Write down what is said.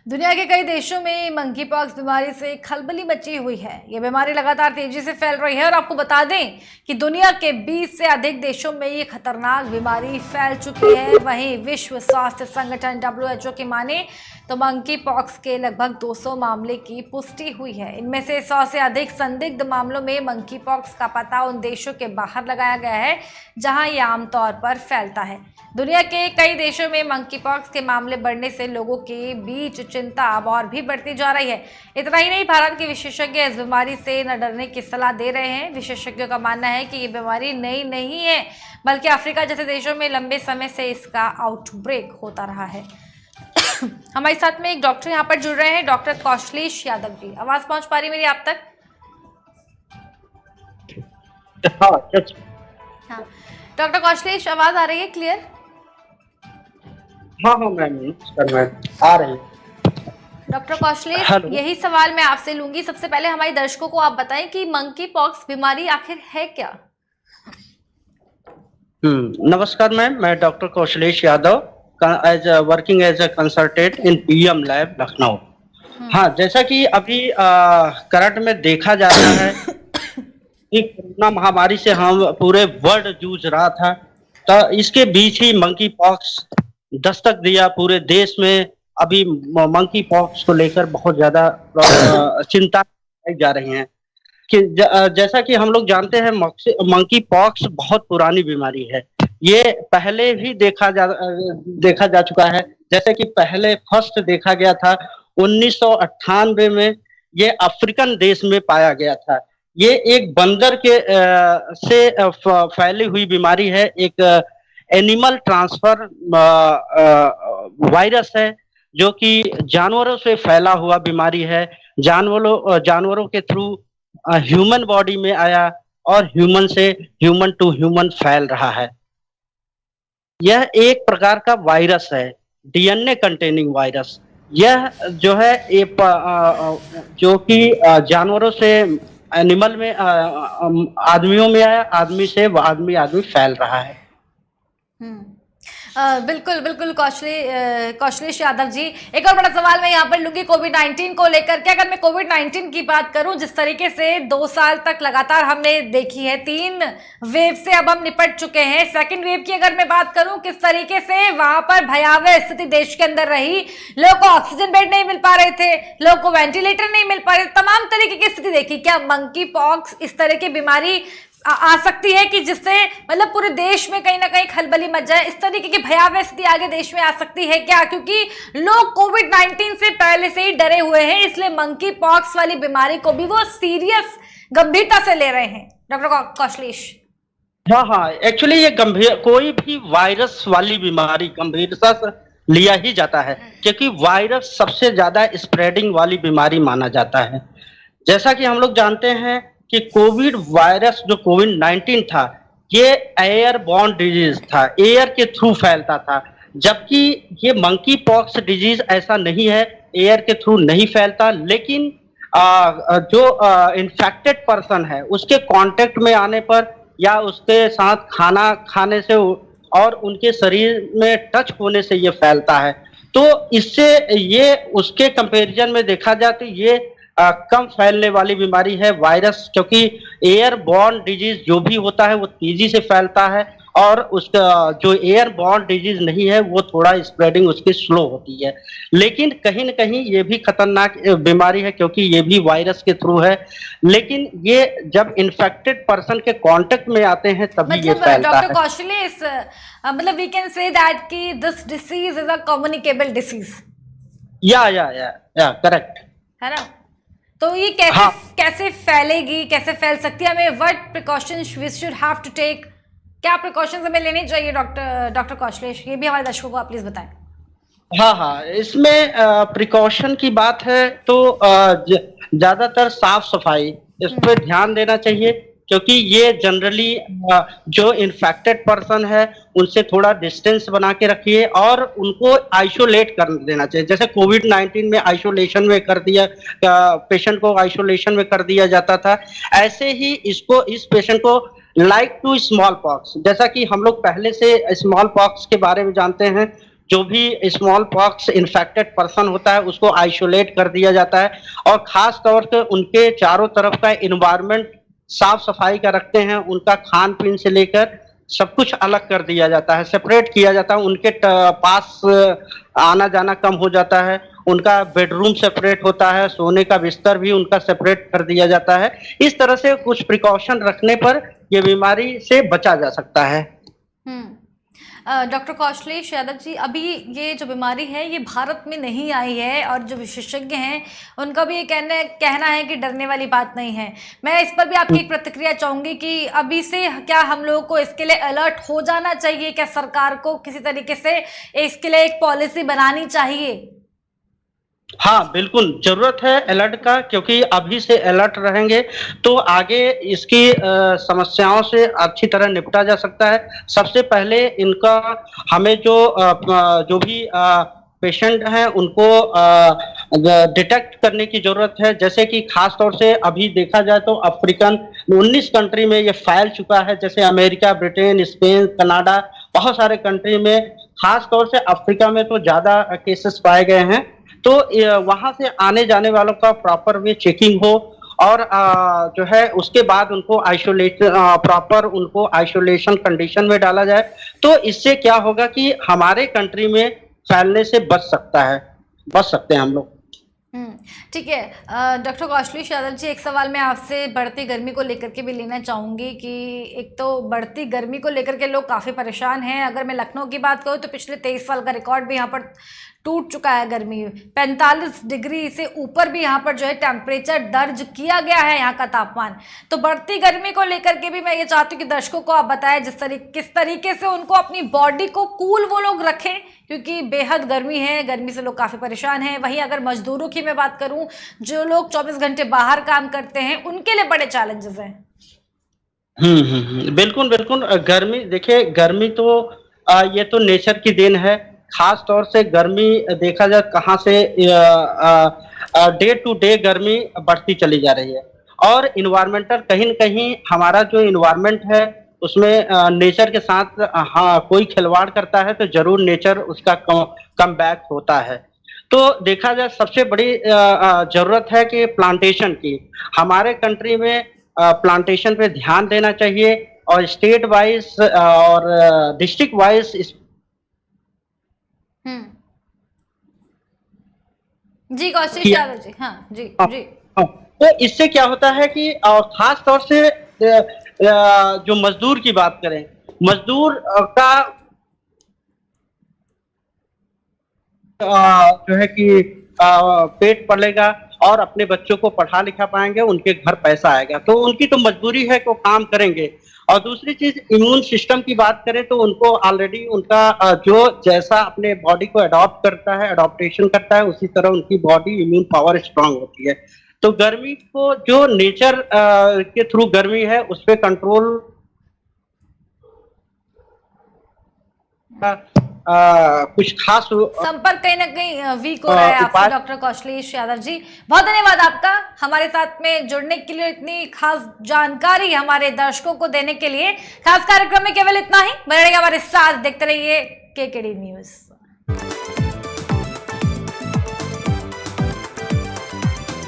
दुनिया के कई देशों में मंकी पॉक्स बीमारी से खलबली मची हुई है। ये बीमारी लगातार तेजी से फैल रही है और आपको बता दें कि दुनिया के 20 से अधिक देशों में ये खतरनाक बीमारी फैल चुकी है। वहीं विश्व स्वास्थ्य संगठन WHO की माने तो मंकी पॉक्स के लगभग 200 मामले की पुष्टि हुई है। इनमें से 100 से अधिक संदिग्ध मामलों में मंकी पॉक्स का पता उन देशों के बाहर लगाया गया है जहां ये आमतौर पर फैलता है। दुनिया के कई देशों में मंकी पॉक्स के मामले बढ़ने से लोगों के बीच चिंता अब और भी बढ़ती जा रही है। इतना ही नहीं, भारत के विशेषज्ञ इस बीमारी से न डरने की सलाह दे रहे हैं। विशेषज्ञों का मानना है कि ये बीमारी नई नहीं है, बल्कि अफ्रीका जैसे देशों में लंबे समय से इसका आउटब्रेक होता रहा है। हमारे साथ में एक डॉक्टर यहाँ पर जुड़ रहे हैं, डॉक्टर कौशलेश यादव जी। आवाज पहुंच पा रही मेरी आप तक? हाँ डॉक्टर कौशलेश, आवाज आ रही है क्लियर? हाँ मैम, आ रही है। डॉक्टर कौशलेश, यही सवाल मैं आपसे लूंगी। सबसे पहले हमारे दर्शकों को आप बताएं कि मंकी पॉक्स बीमारी आखिर है क्या? नमस्कार मैम, मैं doctor Kaushlesh Yadav working as a consultant in PM lab Lucknow. हाँ, जैसा कि अभी करंट में देखा जा रहा है कि कोरोना महामारी से हम पूरे वर्ल्ड जूझ रहा था, तो इसके बीच ही मंकी पॉक्स दस्तक दिया पूरे देश में। अभी मंकी पॉक्स को लेकर बहुत ज्यादा चिंता जा रही है कि जैसा कि हम लोग जानते हैं मंकी पॉक्स बहुत पुरानी बीमारी है। ये पहले भी देखा जा चुका है। जैसे कि पहले फर्स्ट देखा गया था 1998 में, ये अफ्रीकन देश में पाया गया था। ये एक बंदर के से फैली हुई बीमारी है। एक एनिमल ट्रांसफर वायरस है जो कि जानवरों से फैला हुआ बीमारी है। जानवरों के थ्रू ह्यूमन बॉडी में आया और ह्यूमन से ह्यूमन टू ह्यूमन फैल रहा है। यह एक प्रकार का वायरस है, DNA कंटेनिंग वायरस। यह जो है जो कि जानवरों से एनिमल में आदमियों में आया, आदमी से आदमी फैल रहा है। बिल्कुल बिल्कुल कौशलेश यादव जी, एक और बड़ा सवाल मैं यहाँ पर लूंगी कोविड-19 को लेकर के। अगर मैं कोविड-19 की बात करूं, जिस तरीके से 2 साल तक लगातार हमने देखी है, 3 वेव से अब हम निपट चुके हैं। सेकंड वेव की अगर मैं बात करूं, किस तरीके से वहां पर भयावह स्थिति देश के अंदर रही। लोगों को ऑक्सीजन बेड नहीं मिल पा रहे थे, लोगों को वेंटिलेटर नहीं मिल पा रहे, तमाम तरीके की स्थिति देखी। क्या मंकी पॉक्स इस तरह की बीमारी आ सकती है कि जिससे मतलब पूरे देश में कहीं ना कहीं खलबली मच जाए? इस तरीके की भयावह स्थिति आगे देश में आ सकती है क्या? क्योंकि लोग कोविड-19 से पहले से ही डरे हुए हैं, इसलिए मंकी पॉक्स वाली बीमारी को भी वो सीरियस गंभीरता से ले रहे हैं। डॉक्टर कौशलेश। हाँ, एक्चुअली ये कोई भी वायरस वाली बीमारी गंभीरता से लिया ही जाता है, क्योंकि वायरस सबसे ज्यादा स्प्रेडिंग वाली बीमारी माना जाता है। जैसा कि हम लोग जानते हैं कि कोविड वायरस जो कोविड-19 था, ये एयर बॉर्न डिजीज था, एयर के थ्रू फैलता था। जबकि ये मंकी पॉक्स डिजीज ऐसा नहीं है, एयर के थ्रू नहीं फैलता, लेकिन जो इन्फेक्टेड पर्सन है उसके कांटेक्ट में आने पर या उसके साथ खाना खाने से और उनके शरीर में टच होने से ये फैलता है। तो इससे ये उसके कंपैरिजन में देखा जाए तो ये कम फैलने वाली बीमारी है वायरस, क्योंकि एयर बॉर्न डिजीज जो भी होता है वो तेजी से फैलता है और उसका जो एयर बॉर्न डिजीज नहीं है वो थोड़ा स्प्रेडिंग उसकी स्लो होती है। लेकिन कहीं न कहीं ये भी खतरनाक बीमारी है, क्योंकि ये भी वायरस के थ्रू है। लेकिन ये जब इन्फेक्टेड पर्सन के कांटेक्ट में आते हैं तभी ये फैलता है। डॉक्टर कौशलेश, मतलब वी कैन से दैट कि this disease is a communicable disease. या करेक्ट है ना? तो ये कैसे फैलेगी, कैसे फैल सकती है? हमें what precautions we should have to take? क्या प्रिकॉशंस हमें लेने चाहिए डॉक्टर कौशलेश? ये भी हमारे दर्शकों को आप प्लीज बताएं। हाँ, इसमें प्रिकॉशन की बात है तो ज्यादातर साफ सफाई इस पर ध्यान देना चाहिए, क्योंकि ये जनरली जो इन्फेक्टेड पर्सन है उनसे थोड़ा डिस्टेंस बना के रखिए और उनको आइसोलेट कर देना चाहिए। जैसे कोविड-19 में आइसोलेशन में कर दिया, पेशेंट को आइसोलेशन में कर दिया जाता था, ऐसे ही इस पेशेंट को लाइक टू स्मॉल पॉक्स, जैसा कि हम लोग पहले से स्मॉल पॉक्स के बारे में जानते हैं, जो भी स्मॉल पॉक्स इन्फेक्टेड पर्सन होता है उसको आइसोलेट कर दिया जाता है, और खास तौर से उनके चारों तरफ का इन्वायरमेंट साफ सफाई का रखते हैं, उनका खान पीन से लेकर सब कुछ अलग कर दिया जाता है, सेपरेट किया जाता है, उनके पास आना जाना कम हो जाता है, उनका बेडरूम सेपरेट होता है, सोने का बिस्तर भी उनका सेपरेट कर दिया जाता है। इस तरह से कुछ प्रिकॉशन रखने पर ये बीमारी से बचा जा सकता है। डॉक्टर कौशलेश यादव जी, अभी ये जो बीमारी है ये भारत में नहीं आई है और जो विशेषज्ञ हैं उनका भी ये कहना है कि डरने वाली बात नहीं है। मैं इस पर भी आपकी एक प्रतिक्रिया चाहूँगी कि अभी से क्या हम लोगों को इसके लिए अलर्ट हो जाना चाहिए? क्या सरकार को किसी तरीके से इसके लिए एक पॉलिसी बनानी चाहिए? हाँ, बिल्कुल ज़रूरत है अलर्ट का, क्योंकि अभी से अलर्ट रहेंगे तो आगे इसकी समस्याओं से अच्छी तरह निपटा जा सकता है। सबसे पहले इनका हमें जो भी पेशेंट हैं उनको डिटेक्ट करने की ज़रूरत है। जैसे कि ख़ास तौर से अभी देखा जाए तो अफ्रीकन 19 कंट्री में ये फैल चुका है, जैसे अमेरिका, ब्रिटेन, स्पेन, कनाडा, बहुत सारे कंट्री में, ख़ास तौर से अफ्रीका में तो ज़्यादा केसेस पाए गए हैं। तो वहाँ से आने जाने वालों का प्रॉपर वे चेकिंग हो, और जो है उसके बाद उनको प्रॉपर उनको आइसोलेशन कंडीशन में डाला जाए, तो इससे क्या होगा कि हमारे कंट्री में फैलने से बच सकते हैं हम लोग। ठीक है। डॉक्टर कौशलेश यादव जी, एक सवाल मैं आपसे बढ़ती गर्मी को लेकर के भी लेना चाहूँगी कि एक तो बढ़ती गर्मी को लेकर के लोग काफ़ी परेशान हैं। अगर मैं लखनऊ की बात करूँ तो पिछले 23 साल का रिकॉर्ड भी यहाँ पर टूट चुका है। गर्मी 45 डिग्री से ऊपर भी यहाँ पर जो है टेम्परेचर दर्ज किया गया है यहाँ का तापमान। तो बढ़ती गर्मी को लेकर के भी मैं ये चाहती हूँ कि दर्शकों को आप बताएं किस तरीके से उनको अपनी बॉडी को कूल वो लोग रखें, क्योंकि बेहद गर्मी है, गर्मी से लोग काफ़ी परेशान हैं। वहीं अगर मजदूरों की मैं बात करूं, जो लोग 24 घंटे बाहर काम करते हैं, उनके लिए बड़े चैलेंजेस हैं। बिल्कुल, बिल्कुल। गर्मी देखिए, गर्मी तो ये तो नेचर की देन है। खास तौर से गर्मी देखा जाए कहाँ से डे टू डे गर्मी बढ़ती चली जा रही है, और इन्वायरमेंटल कहीं न कहीं हमारा जो इन्वायरमेंट है उसमें नेचर के साथ हाँ, कोई खिलवाड़ करता है तो ज़रूर नेचर उसका कम बैक होता है। तो देखा जाए सबसे बड़ी ज़रूरत है कि प्लांटेशन की। हमारे कंट्री में प्लांटेशन पे ध्यान देना चाहिए, और स्टेट वाइज़ और डिस्ट्रिक्ट वाइज़ इस जी, कौशलेश यादव जी। हाँ, जी, हाँ, जी। हाँ। तो इससे क्या होता है कि खास तौर से जो मजदूर की बात करें, मजदूर का जो है कि पेट पलेगा और अपने बच्चों को पढ़ा लिखा पाएंगे, उनके घर पैसा आएगा, तो उनकी तो मजबूरी है कि वो काम करेंगे। और दूसरी चीज, इम्यून सिस्टम की बात करें तो उनको ऑलरेडी उनका जो जैसा अपने बॉडी को अडॉप्ट करता है, अडॉप्टेशन करता है, उसी तरह उनकी बॉडी इम्यून पावर स्ट्रांग होती है। तो गर्मी को जो नेचर के थ्रू गर्मी है उस पर कंट्रोल कुछ खास संपर्क कहीं ना कहीं वीक हो रहा है आपसे डॉक्टर कौशलेश यादव जी। बहुत धन्यवाद आपका हमारे साथ में जुड़ने के लिए, इतनी खास जानकारी हमारे दर्शकों को देने के लिए। खास कार्यक्रम में केवल इतना ही। बने रहिए हमारे साथ, देखते रहिए KKD न्यूज़।